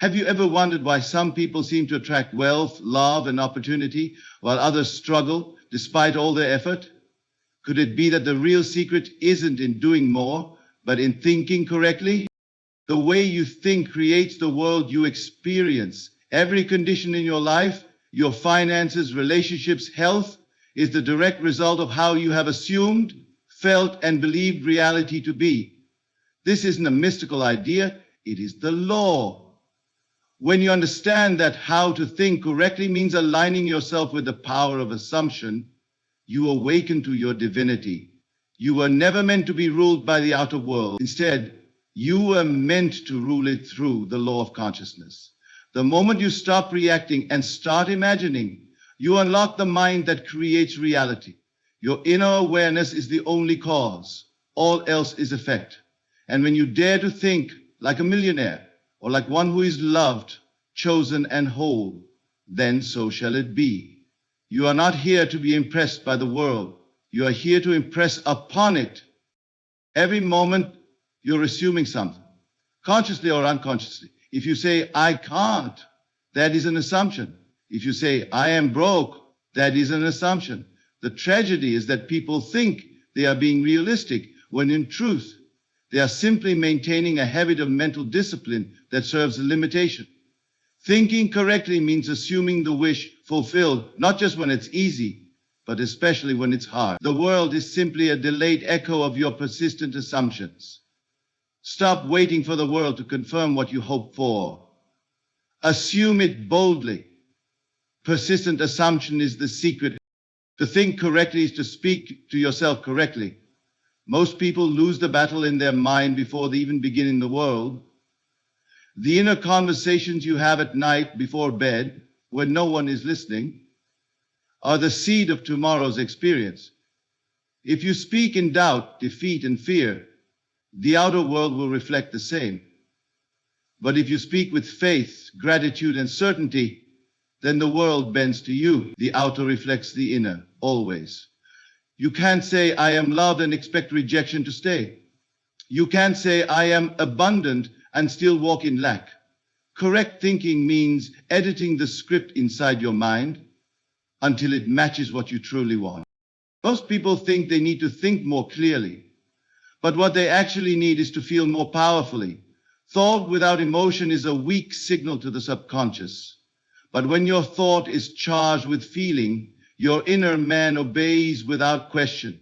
Have you ever wondered why some people seem to attract wealth, love, and opportunity, while others struggle despite all their effort? Could it be that the real secret isn't in doing more, but in thinking correctly? The way you think creates the world you experience. Every condition in your life, your finances, relationships, health, is the direct result of how you have assumed, felt, and believed reality to be. This isn't a mystical idea, it is the law. When you understand that how to think correctly means aligning yourself with the power of assumption, you awaken to your divinity. You were never meant to be ruled by the outer world. Instead, you were meant to rule it through the law of consciousness. The moment you stop reacting and start imagining, you unlock the mind that creates reality. Your inner awareness is the only cause. All else is effect. And when you dare to think like a millionaire, or like one who is loved, chosen, and whole, then so shall it be. You are not here to be impressed by the world. You are here to impress upon it. Every moment you're assuming something, consciously or unconsciously. If you say, I can't, that is an assumption. If you say, I am broke, that is an assumption. The tragedy is that people think they are being realistic, when in truth, they are simply maintaining a habit of mental discipline that serves a limitation. Thinking correctly means assuming the wish fulfilled, not just when it's easy, but especially when it's hard. The world is simply a delayed echo of your persistent assumptions. Stop waiting for the world to confirm what you hope for. Assume it boldly. Persistent assumption is the secret. To think correctly is to speak to yourself correctly. Most people lose the battle in their mind before they even begin in the world. The inner conversations you have at night before bed, when no one is listening, are the seed of tomorrow's experience. If you speak in doubt, defeat, and fear, the outer world will reflect the same. But if you speak with faith, gratitude, and certainty, then the world bends to you. The outer reflects the inner, always. You can't say, I am loved and expect rejection to stay. You can't say, I am abundant and still walk in lack. Correct thinking means editing the script inside your mind until it matches what you truly want. Most people think they need to think more clearly, but what they actually need is to feel more powerfully. Thought without emotion is a weak signal to the subconscious. But when your thought is charged with feeling, your inner man obeys without question.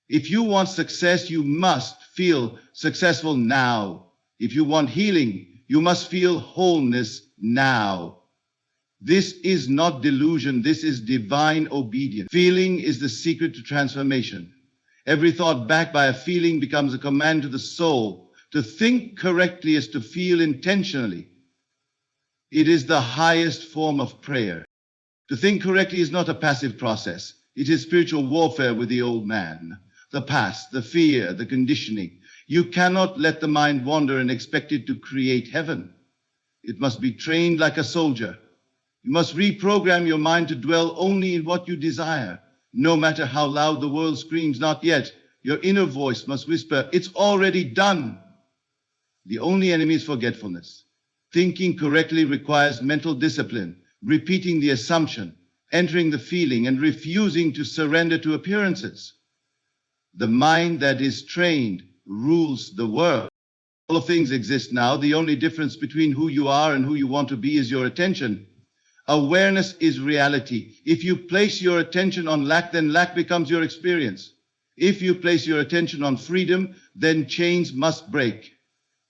If you want success, you must feel successful now. If you want healing, you must feel wholeness now. This is not delusion, this is divine obedience. Feeling is the secret to transformation. Every thought backed by a feeling becomes a command to the soul. To think correctly is to feel intentionally. It is the highest form of prayer. To think correctly is not a passive process. It is spiritual warfare with the old man, the past, the fear, the conditioning. You cannot let the mind wander and expect it to create heaven. It must be trained like a soldier. You must reprogram your mind to dwell only in what you desire. No matter how loud the world screams, not yet, your inner voice must whisper, it's already done. The only enemy is forgetfulness. Thinking correctly requires mental discipline, repeating the assumption, entering the feeling, and refusing to surrender to appearances. The mind that is trained rules the world. All things exist now. The only difference between who you are and who you want to be is your attention. Awareness is reality. If you place your attention on lack, then lack becomes your experience. If you place your attention on freedom, then chains must break.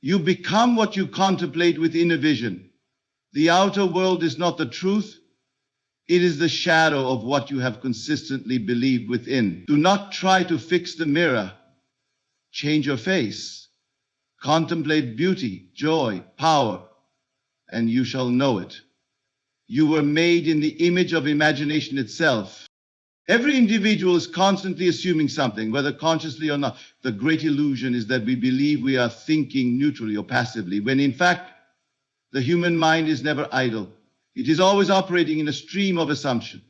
You become what you contemplate with inner vision. The outer world is not the truth. It is the shadow of what you have consistently believed within. Do not try to fix the mirror. Change your face. Contemplate beauty, joy, power, and you shall know it. You were made in the image of imagination itself. Every individual is constantly assuming something, whether consciously or not. The great illusion is that we believe we are thinking neutrally or passively, when in fact, the human mind is never idle. It is always operating in a stream of assumption.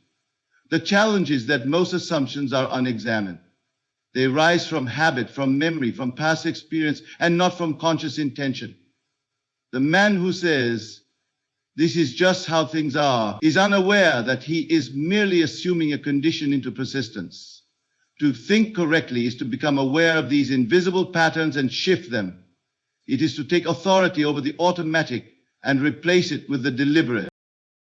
The challenge is that most assumptions are unexamined. They rise from habit, from memory, from past experience, and not from conscious intention. The man who says, "This is just how things are," is unaware that he is merely assuming a condition into persistence. To think correctly is to become aware of these invisible patterns and shift them. It is to take authority over the automatic and replace it with the deliberate.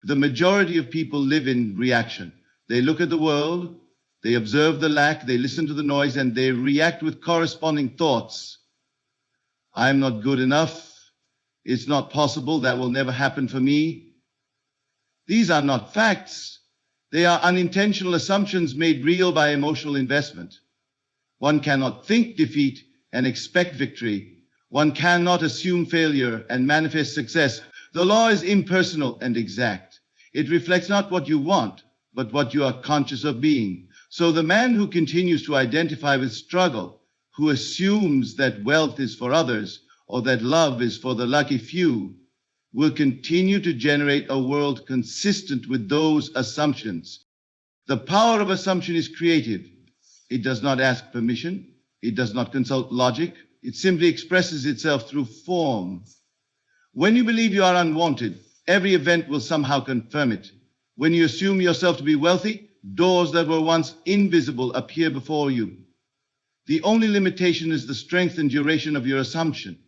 The majority of people live in reaction. They look at the world, they observe the lack, they listen to the noise, and they react with corresponding thoughts. I'm not good enough. It's not possible. That will never happen for me. These are not facts. They are unintentional assumptions made real by emotional investment. One cannot think defeat and expect victory. One cannot assume failure and manifest success. The law is impersonal and exact. It reflects not what you want, but what you are conscious of being. So the man who continues to identify with struggle, who assumes that wealth is for others, or that love is for the lucky few, will continue to generate a world consistent with those assumptions. The power of assumption is creative. It does not ask permission. It does not consult logic. It simply expresses itself through form. When you believe you are unwanted, every event will somehow confirm it. When you assume yourself to be wealthy, doors that were once invisible appear before you. The only limitation is the strength and duration of your assumption.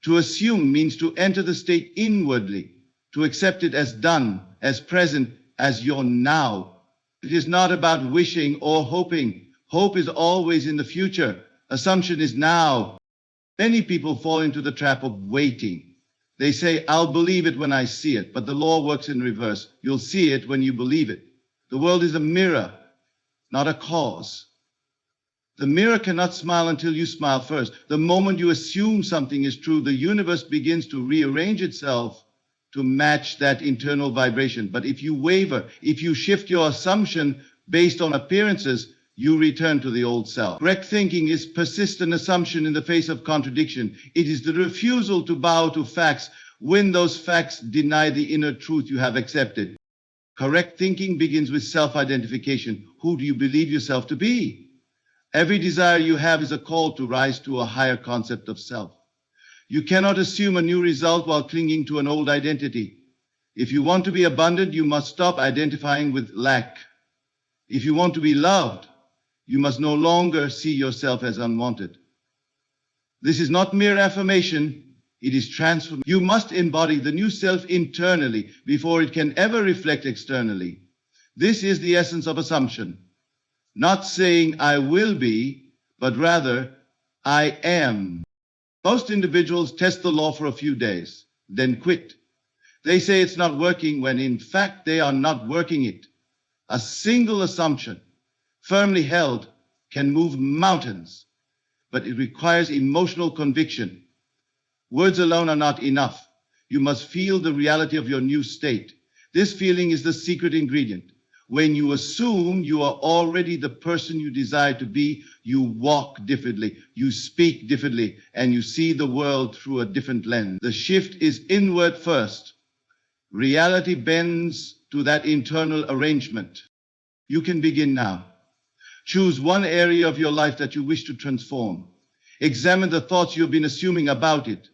To assume means to enter the state inwardly, to accept it as done, as present, as your now. It is not about wishing or hoping. Hope is always in the future. Assumption is now. Many people fall into the trap of waiting. They say, "I'll believe it when I see it," but the law works in reverse. You'll see it when you believe it. The world is a mirror, not a cause. The mirror cannot smile until you smile first. The moment you assume something is true, the universe begins to rearrange itself to match that internal vibration. But if you waver, if you shift your assumption based on appearances, you return to the old self. Correct thinking is persistent assumption in the face of contradiction. It is the refusal to bow to facts when those facts deny the inner truth you have accepted. Correct thinking begins with self-identification. Who do you believe yourself to be? Every desire you have is a call to rise to a higher concept of self. You cannot assume a new result while clinging to an old identity. If you want to be abundant, you must stop identifying with lack. If you want to be loved, you must no longer see yourself as unwanted. This is not mere affirmation, it is transformation. You must embody the new self internally before it can ever reflect externally. This is the essence of assumption. Not saying "I will be," but rather "I am." Most individuals test the law for a few days, then quit. They say it's not working when in fact they are not working it. A single assumption, firmly held, can move mountains, but it requires emotional conviction. Words alone are not enough. You must feel the reality of your new state. This feeling is the secret ingredient. When you assume you are already the person you desire to be, you walk differently, you speak differently, and you see the world through a different lens. The shift is inward first. Reality bends to that internal arrangement. You can begin now. Choose one area of your life that you wish to transform. Examine the thoughts you've been assuming about it.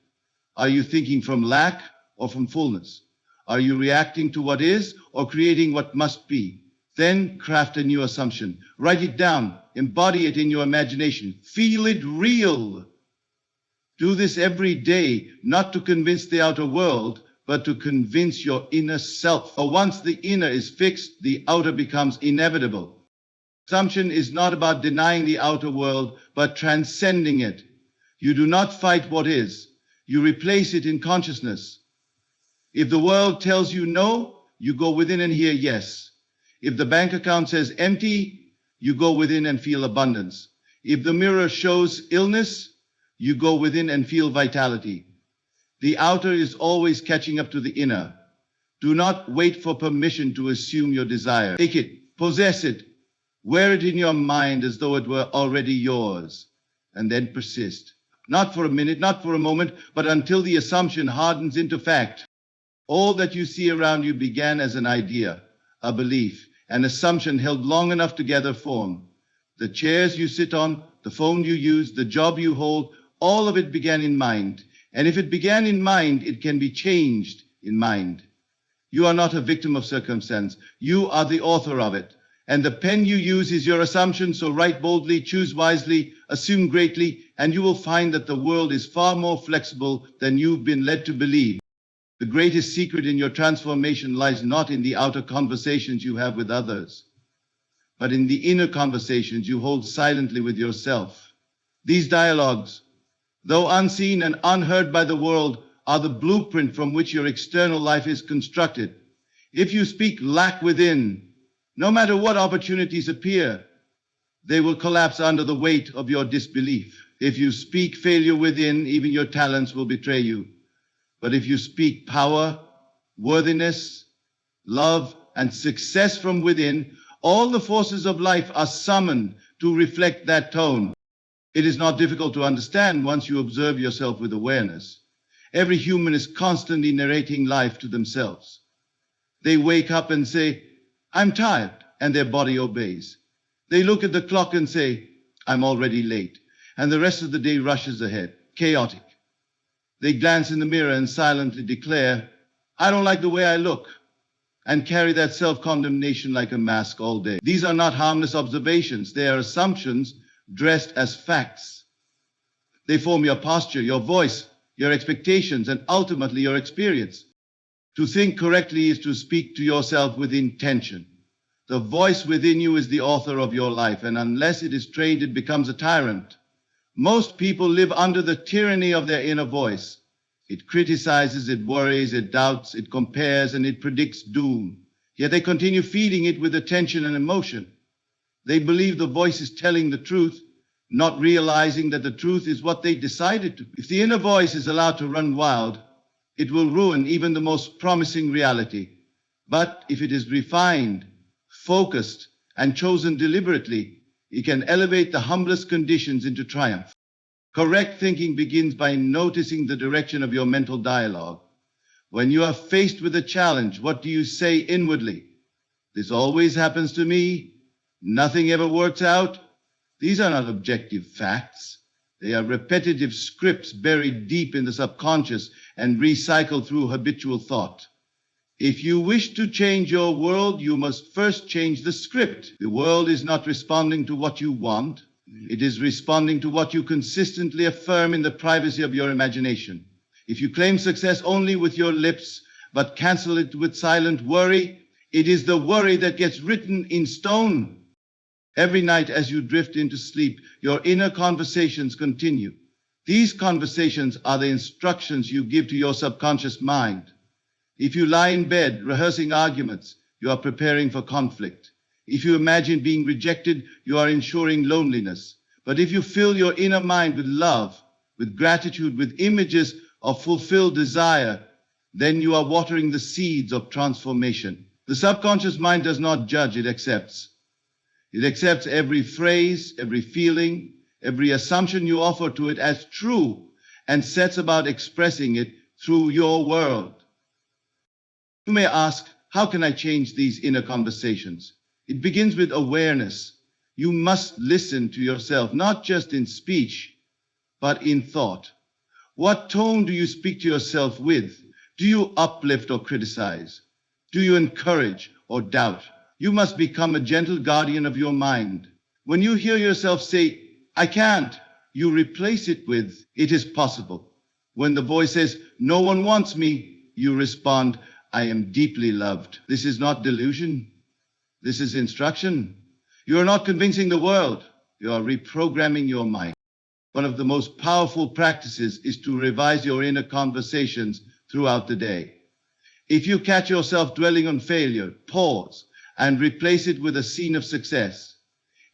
Are you thinking from lack or from fullness? Are you reacting to what is or creating what must be? Then craft a new assumption. Write it down. Embody it in your imagination. Feel it real. Do this every day, not to convince the outer world, but to convince your inner self. For once the inner is fixed, the outer becomes inevitable. Assumption is not about denying the outer world, but transcending it. You do not fight what is. You replace it in consciousness. If the world tells you no, you go within and hear yes. If the bank account says empty, you go within and feel abundance. If the mirror shows illness, you go within and feel vitality. The outer is always catching up to the inner. Do not wait for permission to assume your desire. Take it, possess it, wear it in your mind as though it were already yours, and then persist. Not for a minute, not for a moment, but until the assumption hardens into fact. All that you see around you began as an idea, a belief, an assumption held long enough to gather form. The chairs you sit on, the phone you use, the job you hold, all of it began in mind. And if it began in mind, it can be changed in mind. You are not a victim of circumstance. You are the author of it. And the pen you use is your assumption, so write boldly, choose wisely, assume greatly, and you will find that the world is far more flexible than you've been led to believe. The greatest secret in your transformation lies not in the outer conversations you have with others, but in the inner conversations you hold silently with yourself. These dialogues, though unseen and unheard by the world, are the blueprint from which your external life is constructed. If you speak lack within, no matter what opportunities appear, they will collapse under the weight of your disbelief. If you speak failure within, even your talents will betray you. But if you speak power, worthiness, love, and success from within, all the forces of life are summoned to reflect that tone. It is not difficult to understand once you observe yourself with awareness. Every human is constantly narrating life to themselves. They wake up and say, "I'm tired," and their body obeys. They look at the clock and say, "I'm already late," and the rest of the day rushes ahead, chaotic. They glance in the mirror and silently declare, "I don't like the way I look," and carry that self-condemnation like a mask all day. These are not harmless observations. They are assumptions dressed as facts. They form your posture, your voice, your expectations, and ultimately your experience. To think correctly is to speak to yourself with intention. The voice within you is the author of your life, and unless it is trained, it becomes a tyrant. Most people live under the tyranny of their inner voice. It criticizes, it worries, it doubts, it compares, and it predicts doom. Yet they continue feeding it with attention and emotion. They believe the voice is telling the truth, not realizing that the truth is what they decided to be. If the inner voice is allowed to run wild, it will ruin even the most promising reality. But if it is refined, focused, and chosen deliberately, it can elevate the humblest conditions into triumph. Correct thinking begins by noticing the direction of your mental dialogue. When you are faced with a challenge, what do you say inwardly? "This always happens to me. Nothing ever works out." These are not objective facts. They are repetitive scripts buried deep in the subconscious and recycled through habitual thought. If you wish to change your world, you must first change the script. The world is not responding to what you want. It is responding to what you consistently affirm in the privacy of your imagination. If you claim success only with your lips, but cancel it with silent worry, it is the worry that gets written in stone. Every night as you drift into sleep, your inner conversations continue. These conversations are the instructions you give to your subconscious mind. If you lie in bed rehearsing arguments, you are preparing for conflict. If you imagine being rejected, you are ensuring loneliness. But if you fill your inner mind with love, with gratitude, with images of fulfilled desire, then you are watering the seeds of transformation. The subconscious mind does not judge, it accepts. It accepts every phrase, every feeling, every assumption you offer to it as true, and sets about expressing it through your world. You may ask, how can I change these inner conversations? It begins with awareness. You must listen to yourself, not just in speech, but in thought. What tone do you speak to yourself with? Do you uplift or criticize? Do you encourage or doubt? You must become a gentle guardian of your mind. When you hear yourself say, "I can't," you replace it with, "It is possible." When the voice says, "No one wants me," you respond, "I am deeply loved." This is not delusion. This is instruction. You are not convincing the world. You are reprogramming your mind. One of the most powerful practices is to revise your inner conversations throughout the day. If you catch yourself dwelling on failure, pause and replace it with a scene of success.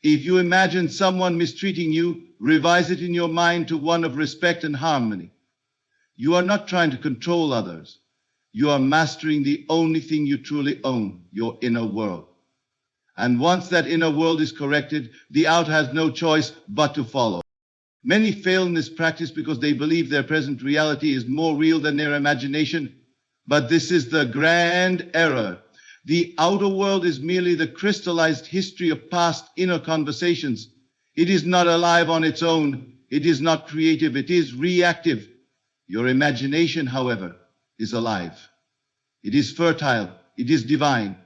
If you imagine someone mistreating you, revise it in your mind to one of respect and harmony. You are not trying to control others. You are mastering the only thing you truly own, your inner world. And once that inner world is corrected, the outer has no choice but to follow. Many fail in this practice because they believe their present reality is more real than their imagination. But this is the grand error. The outer world is merely the crystallized history of past inner conversations. It is not alive on its own. It is not creative. It is reactive. Your imagination, however, is alive. It is fertile, it is divine,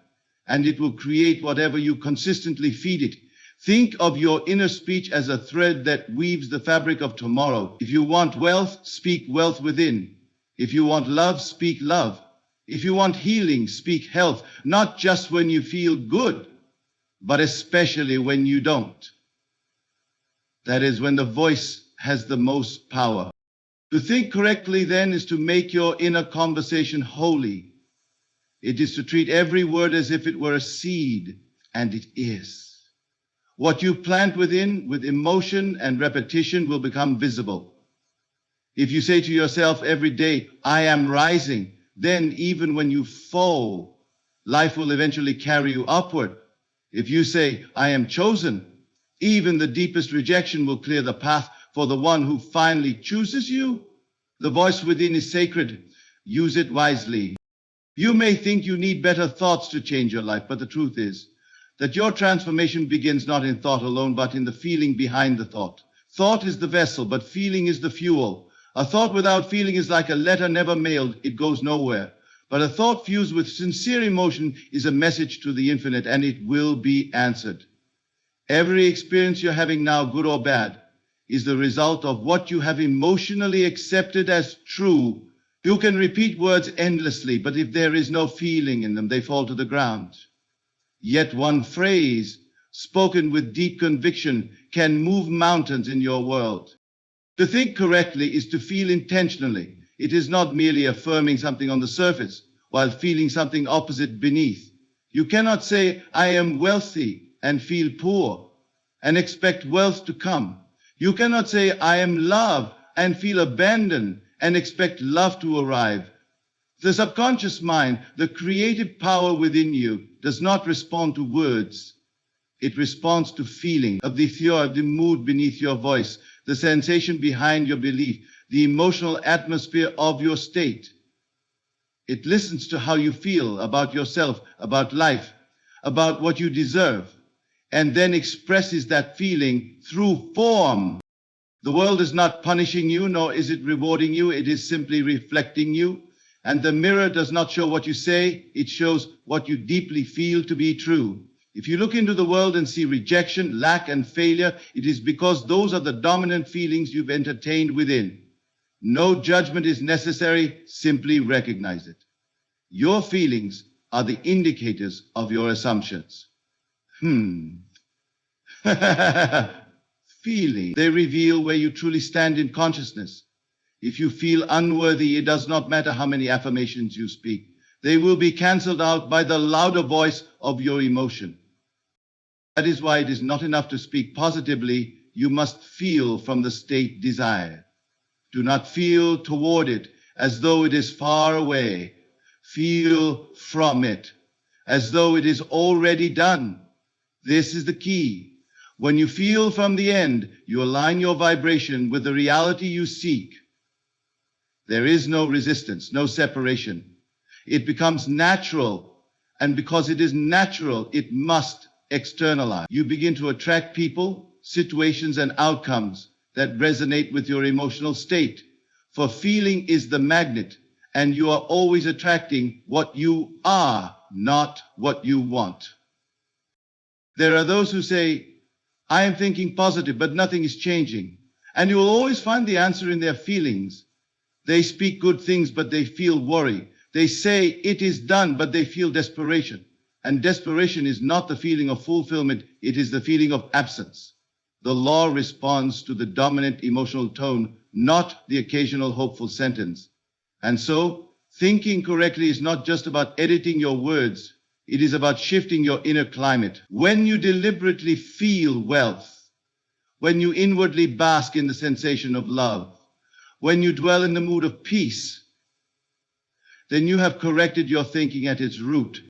and it will create whatever you consistently feed it. Think of your inner speech as a thread that weaves the fabric of tomorrow. If you want wealth, speak wealth within. If you want love, speak love. If you want healing, speak health, not just when you feel good, but especially when you don't. That is when the voice has the most power. To think correctly, then, is to make your inner conversation holy. It is to treat every word as if it were a seed, and it is. What you plant within, with emotion and repetition, will become visible. If you say to yourself every day, I am rising, then even when you fall, life will eventually carry you upward. If you say, I am chosen, even the deepest rejection will clear the path for the one who finally chooses you. The voice within is sacred. Use it wisely. You may think you need better thoughts to change your life, but the truth is that your transformation begins not in thought alone, but in the feeling behind the thought. Thought is the vessel, but feeling is the fuel. A thought without feeling is like a letter never mailed. It goes nowhere. But a thought fused with sincere emotion is a message to the infinite, and it will be answered. Every experience you're having now, good or bad, is the result of what you have emotionally accepted as true. You can repeat words endlessly, but if there is no feeling in them, they fall to the ground. Yet one phrase, spoken with deep conviction, can move mountains in your world. To think correctly is to feel intentionally. It is not merely affirming something on the surface while feeling something opposite beneath. You cannot say, I am wealthy and feel poor and expect wealth to come. You cannot say, I am love and feel abandoned and expect love to arrive. The subconscious mind, the creative power within you, does not respond to words. It responds to feeling, of the theory, of the mood beneath your voice, the sensation behind your belief, the emotional atmosphere of your state. It listens to how you feel about yourself, about life, about what you deserve, and then expresses that feeling through form. The world is not punishing you, nor is it rewarding you. It is simply reflecting you. And the mirror does not show what you say. It shows what you deeply feel to be true. If you look into the world and see rejection, lack, and failure, it is because those are the dominant feelings you've entertained within. No judgment is necessary. Simply recognize it. Your feelings are the indicators of your assumptions. Feeling. They reveal where you truly stand in consciousness. If you feel unworthy, it does not matter how many affirmations you speak. They will be cancelled out by the louder voice of your emotion. That is why it is not enough to speak positively. You must feel from the state desired. Do not feel toward it as though it is far away. Feel from it as though it is already done. This is the key. When you feel from the end, you align your vibration with the reality you seek. There is no resistance, no separation. It becomes natural, and because it is natural, it must externalize. You begin to attract people, situations, and outcomes that resonate with your emotional state. For feeling is the magnet, and you are always attracting what you are, not what you want. There are those who say, I am thinking positive, but nothing is changing. And you will always find the answer in their feelings. They speak good things, but they feel worry. They say it is done, but they feel desperation. And desperation is not the feeling of fulfillment. It is the feeling of absence. The law responds to the dominant emotional tone, not the occasional hopeful sentence. And so, thinking correctly is not just about editing your words. It is about shifting your inner climate. When you deliberately feel wealth, when you inwardly bask in the sensation of love, when you dwell in the mood of peace, then you have corrected your thinking at its root.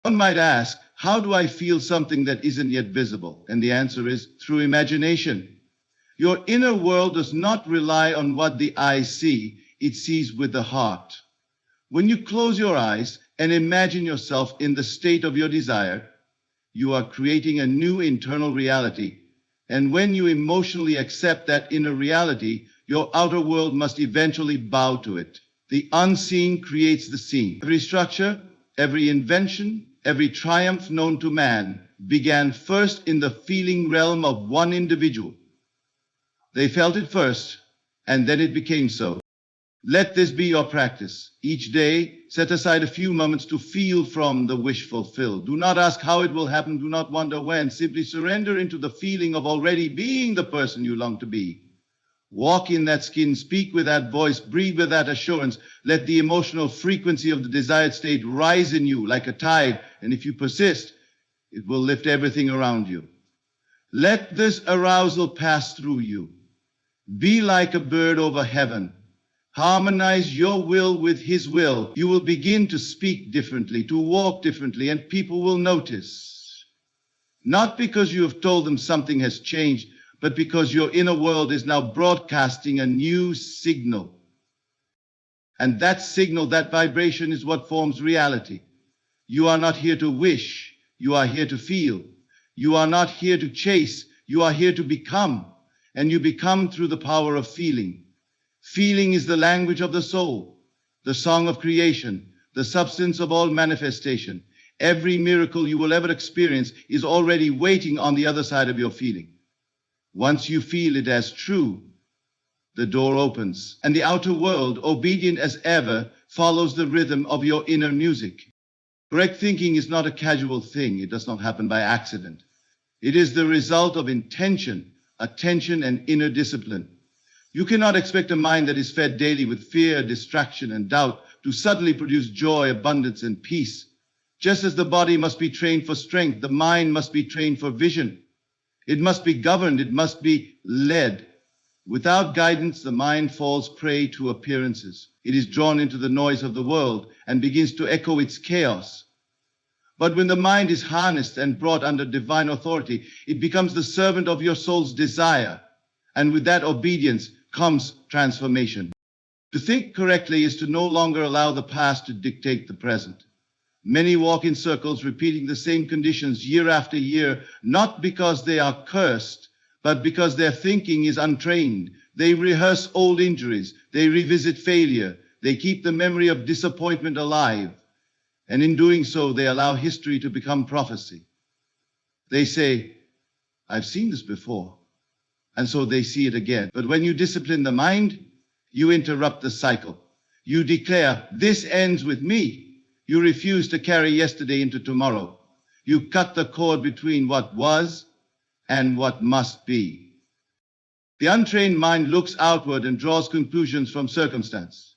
One might ask, how do I feel something that isn't yet visible? And the answer is through imagination. Your inner world does not rely on what the eye see, it sees with the heart. When you close your eyes and imagine yourself in the state of your desire, you are creating a new internal reality. And when you emotionally accept that inner reality, your outer world must eventually bow to it. The unseen creates the seen. Every structure, every invention, every triumph known to man began first in the feeling realm of one individual. They felt it first, and then it became so. Let this be your practice. Each day, set aside a few moments to feel from the wish fulfilled. Do not ask how it will happen. Do not wonder when. Simply surrender into the feeling of already being the person you long to be. Walk in that skin, speak with that voice, breathe with that assurance. Let the emotional frequency of the desired state rise in you like a tide, and if you persist, it will lift everything around you. Let this arousal pass through you. Be like a bird over heaven. Harmonize your will with His will. You will begin to speak differently, to walk differently, and people will notice. Not because you have told them something has changed, but because your inner world is now broadcasting a new signal. And that signal, that vibration is what forms reality. You are not here to wish, you are here to feel. You are not here to chase, you are here to become. And you become through the power of feeling. Feeling is the language of the soul, the song of creation, the substance of all manifestation. Every miracle you will ever experience is already waiting on the other side of your feeling. Once you feel it as true, the door opens, and the outer world, obedient as ever, follows the rhythm of your inner music. Correct thinking is not a casual thing. It does not happen by accident. It is the result of intention, attention, and inner discipline. You cannot expect a mind that is fed daily with fear, distraction, and doubt to suddenly produce joy, abundance, and peace. Just as the body must be trained for strength, the mind must be trained for vision. It must be governed, it must be led. Without guidance, the mind falls prey to appearances. It is drawn into the noise of the world and begins to echo its chaos. But when the mind is harnessed and brought under divine authority, it becomes the servant of your soul's desire. And with that obedience comes transformation. To think correctly is to no longer allow the past to dictate the present. Many walk in circles repeating the same conditions year after year, not because they are cursed, but because their thinking is untrained. They rehearse old injuries, they revisit failure, they keep the memory of disappointment alive, and in doing so they allow history to become prophecy. They say, I've seen this before. And so they see it again. But when you discipline the mind, you interrupt the cycle. You declare, this ends with me. You refuse to carry yesterday into tomorrow. You cut the cord between what was and what must be. The untrained mind looks outward and draws conclusions from circumstance.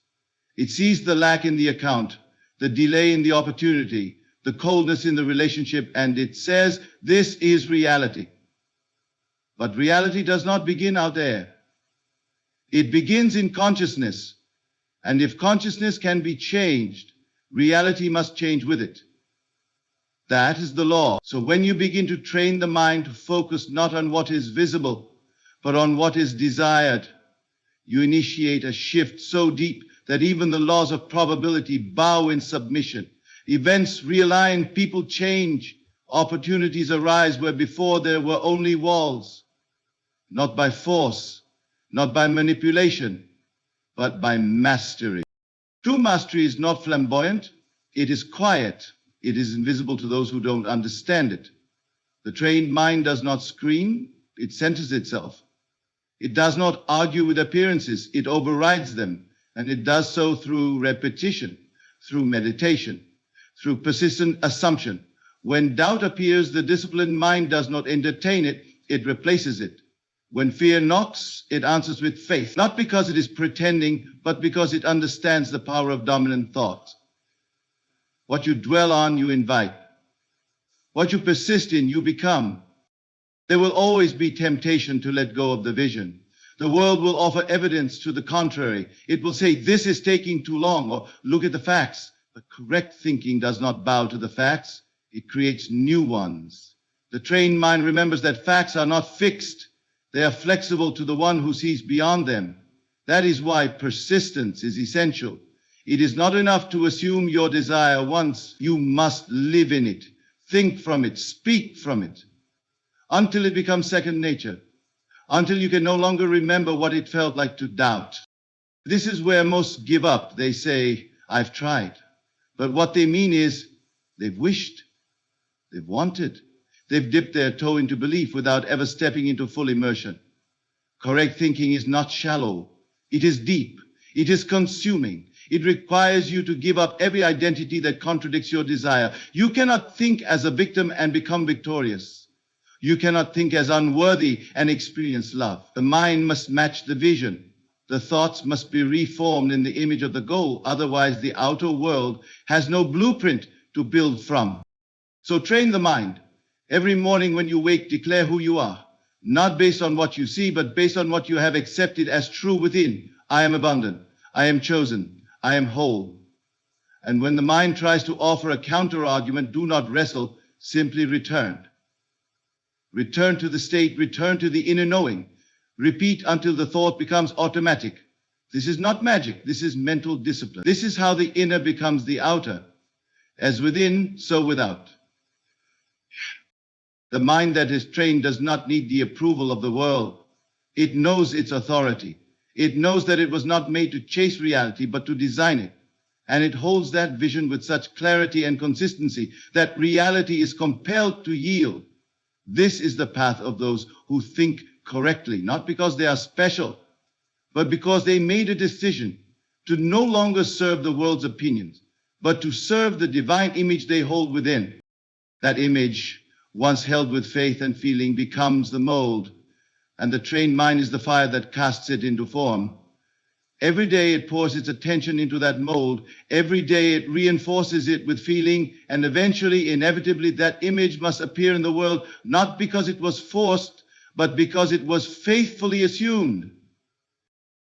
It sees the lack in the account, the delay in the opportunity, the coldness in the relationship, and it says, this is reality. But reality does not begin out there. It begins in consciousness. And if consciousness can be changed, reality must change with it. That is the law. So when you begin to train the mind to focus not on what is visible, but on what is desired, you initiate a shift so deep that even the laws of probability bow in submission. Events realign, people change, opportunities arise where before there were only walls. Not by force, not by manipulation, but by mastery. True mastery is not flamboyant, it is quiet. It is invisible to those who don't understand it. The trained mind does not scream, it centers itself. It does not argue with appearances, it overrides them, and it does so through repetition, through meditation, through persistent assumption. When doubt appears, the disciplined mind does not entertain it, it replaces it. When fear knocks, it answers with faith, not because it is pretending, but because it understands the power of dominant thought. What you dwell on, you invite. What you persist in, you become. There will always be temptation to let go of the vision. The world will offer evidence to the contrary. It will say, this is taking too long, or look at the facts. But correct thinking does not bow to the facts. It creates new ones. The trained mind remembers that facts are not fixed. They are flexible to the one who sees beyond them. That is why persistence is essential. It is not enough to assume your desire once. You must live in it, think from it, speak from it, until it becomes second nature, until you can no longer remember what it felt like to doubt. This is where most give up. They say, I've tried. But what they mean is, they've wished, they've wanted, they've dipped their toe into belief without ever stepping into full immersion. Correct thinking is not shallow. It is deep. It is consuming. It requires you to give up every identity that contradicts your desire. You cannot think as a victim and become victorious. You cannot think as unworthy and experience love. The mind must match the vision. The thoughts must be reformed in the image of the goal. Otherwise, the outer world has no blueprint to build from. So train the mind. Every morning when you wake, declare who you are. Not based on what you see, but based on what you have accepted as true within. I am abundant. I am chosen. I am whole. And when the mind tries to offer a counter-argument, do not wrestle, simply return. Return to the state, return to the inner knowing. Repeat until the thought becomes automatic. This is not magic, this is mental discipline. This is how the inner becomes the outer. As within, so without. The mind that is trained does not need the approval of the world. It knows its authority. It knows that it was not made to chase reality, but to design it. And it holds that vision with such clarity and consistency that reality is compelled to yield. This is the path of those who think correctly, not because they are special, but because they made a decision to no longer serve the world's opinions, but to serve the divine image they hold within. That image, once held with faith and feeling, becomes the mold, and the trained mind is the fire that casts it into form. Every day it pours its attention into that mold. Every day it reinforces it with feeling, and eventually, inevitably, that image must appear in the world, not because it was forced, but because it was faithfully assumed.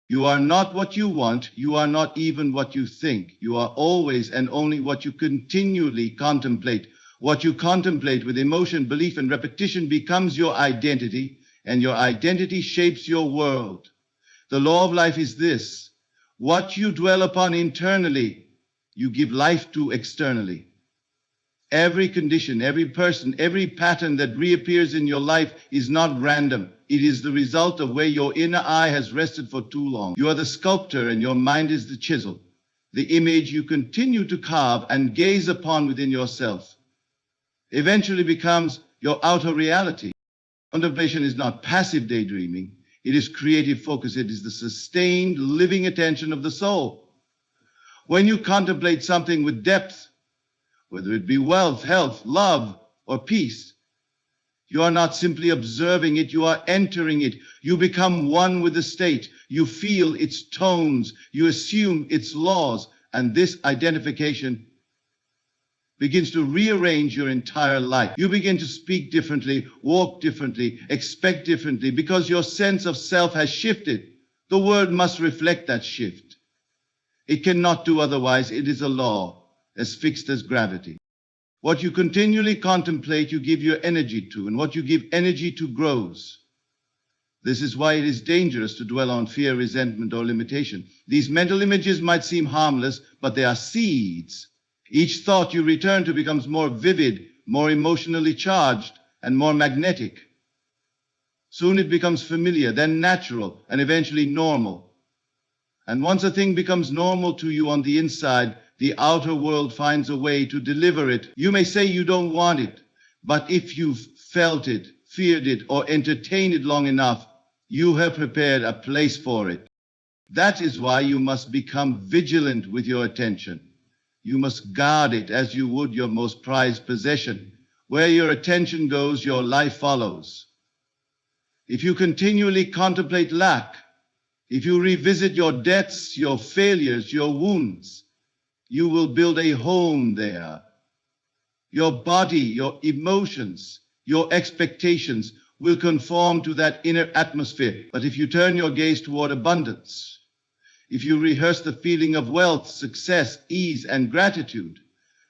You are not what you want. You are not even what you think. You are always and only what you continually contemplate. What you contemplate with emotion, belief, and repetition becomes your identity, and your identity shapes your world. The law of life is this: what you dwell upon internally, you give life to externally. Every condition, every person, every pattern that reappears in your life is not random. It is the result of where your inner eye has rested for too long. You are the sculptor and your mind is the chisel, the image you continue to carve and gaze upon within yourself. Eventually becomes your outer reality. Contemplation is not passive daydreaming. It is creative focus. It is the sustained living attention of the soul. When you contemplate something with depth, whether it be wealth, health, love, or peace, you are not simply observing it, you are entering it. You become one with the state. You feel its tones. You assume its laws. And this identification begins to rearrange your entire life. You begin to speak differently, walk differently, expect differently, because your sense of self has shifted. The word must reflect that shift. It cannot do otherwise. It is a law, as fixed as gravity. What you continually contemplate, you give your energy to, and what you give energy to grows. This is why it is dangerous to dwell on fear, resentment, or limitation. These mental images might seem harmless, but they are seeds. Each thought you return to becomes more vivid, more emotionally charged, and more magnetic. Soon it becomes familiar, then natural, and eventually normal. And once a thing becomes normal to you on the inside, the outer world finds a way to deliver it. You may say you don't want it, but if you've felt it, feared it, or entertained it long enough, you have prepared a place for it. That is why you must become vigilant with your attention. You must guard it as you would your most prized possession. Where your attention goes, your life follows. If you continually contemplate lack, if you revisit your debts, your failures, your wounds, you will build a home there. Your body, your emotions, your expectations will conform to that inner atmosphere. But if you turn your gaze toward abundance, if you rehearse the feeling of wealth, success, ease, and gratitude,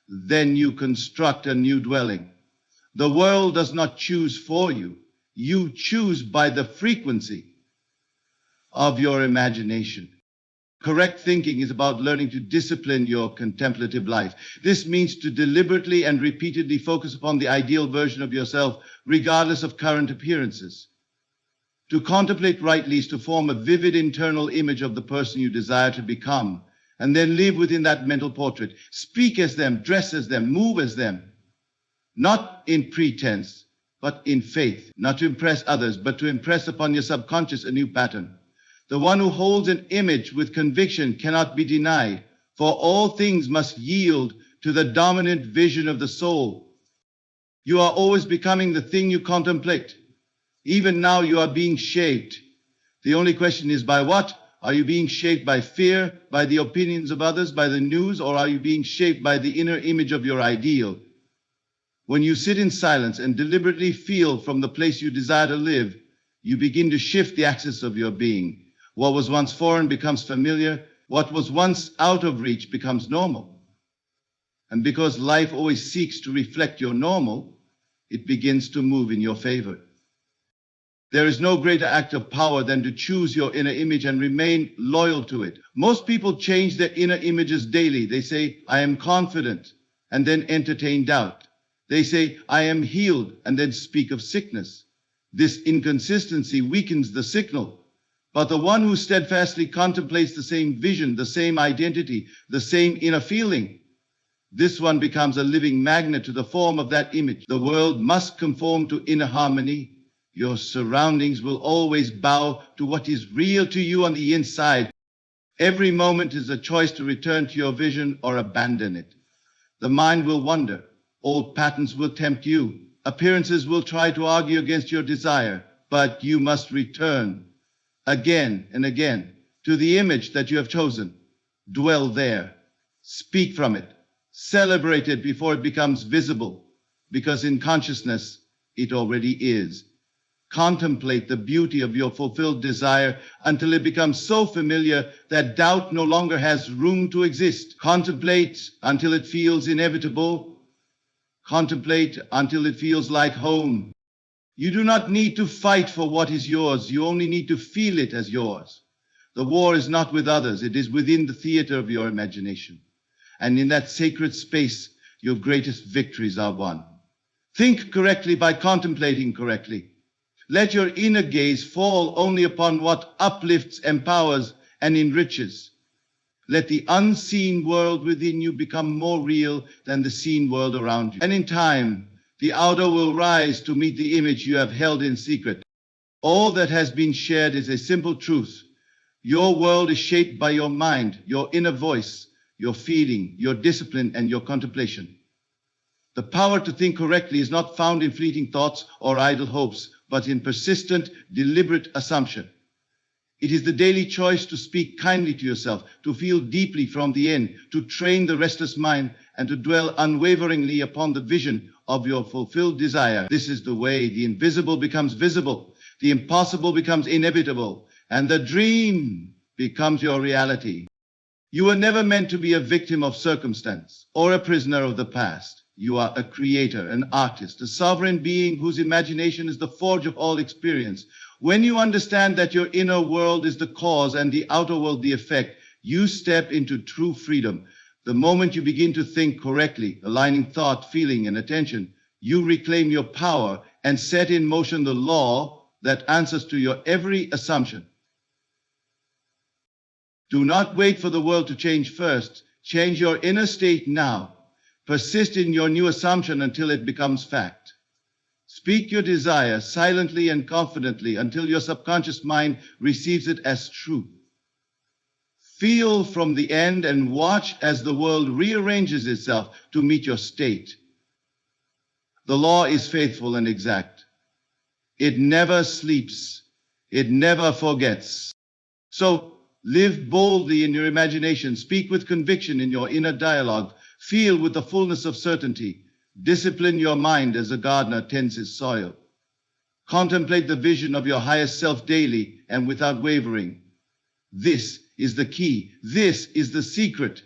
then you construct a new dwelling. The world does not choose for you. You choose by the frequency of your imagination. Correct thinking is about learning to discipline your contemplative life. This means to deliberately and repeatedly focus upon the ideal version of yourself, regardless of current appearances. To contemplate rightly is to form a vivid internal image of the person you desire to become, and then live within that mental portrait. Speak as them, dress as them, move as them. Not in pretense, but in faith. Not to impress others, but to impress upon your subconscious a new pattern. The one who holds an image with conviction cannot be denied, for all things must yield to the dominant vision of the soul. You are always becoming the thing you contemplate. Even now you are being shaped. The only question is by what? Are you being shaped by fear, by the opinions of others, by the news, or are you being shaped by the inner image of your ideal? When you sit in silence and deliberately feel from the place you desire to live, you begin to shift the axis of your being. What was once foreign becomes familiar. What was once out of reach becomes normal. And because life always seeks to reflect your normal, it begins to move in your favor. There is no greater act of power than to choose your inner image and remain loyal to it. Most people change their inner images daily. They say, I am confident, and then entertain doubt. They say, I am healed, and then speak of sickness. This inconsistency weakens the signal. But the one who steadfastly contemplates the same vision, the same identity, the same inner feeling, this one becomes a living magnet to the form of that image. The world must conform to inner harmony. Your surroundings will always bow to what is real to you on the inside. Every moment is a choice to return to your vision or abandon it. The mind will wander. Old patterns will tempt you. Appearances will try to argue against your desire. But you must return again and again to the image that you have chosen. Dwell there. Speak from it. Celebrate it before it becomes visible, because in consciousness it already is. Contemplate the beauty of your fulfilled desire until it becomes so familiar that doubt no longer has room to exist. Contemplate until it feels inevitable. Contemplate until it feels like home. You do not need to fight for what is yours. You only need to feel it as yours. The war is not with others. It is within the theater of your imagination. And in that sacred space, your greatest victories are won. Think correctly by contemplating correctly. Let your inner gaze fall only upon what uplifts, empowers, and enriches. Let the unseen world within you become more real than the seen world around you. And in time, the outer will rise to meet the image you have held in secret. All that has been shared is a simple truth. Your world is shaped by your mind, your inner voice, your feeling, your discipline, and your contemplation. The power to think correctly is not found in fleeting thoughts or idle hopes, but in persistent, deliberate assumption. It is the daily choice to speak kindly to yourself, to feel deeply from the end, to train the restless mind, and to dwell unwaveringly upon the vision of your fulfilled desire. This is the way the invisible becomes visible, the impossible becomes inevitable, and the dream becomes your reality. You were never meant to be a victim of circumstance or a prisoner of the past. You are a creator, an artist, a sovereign being whose imagination is the forge of all experience. When you understand that your inner world is the cause and the outer world the effect, you step into true freedom. The moment you begin to think correctly, aligning thought, feeling, and attention, you reclaim your power and set in motion the law that answers to your every assumption. Do not wait for the world to change first. Change your inner state now. Persist in your new assumption until it becomes fact. Speak your desire silently and confidently until your subconscious mind receives it as truth. Feel from the end and watch as the world rearranges itself to meet your state. The law is faithful and exact. It never sleeps. It never forgets. So live boldly in your imagination. Speak with conviction in your inner dialogue. Feel with the fullness of certainty. Discipline your mind as a gardener tends his soil. Contemplate the vision of your highest self daily and without wavering. This is the key. This is the secret.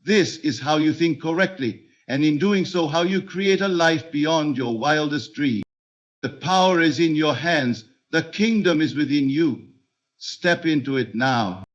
This is how you think correctly, and in doing so, how you create a life beyond your wildest dreams. The power is in your hands. The kingdom is within you. Step into it now.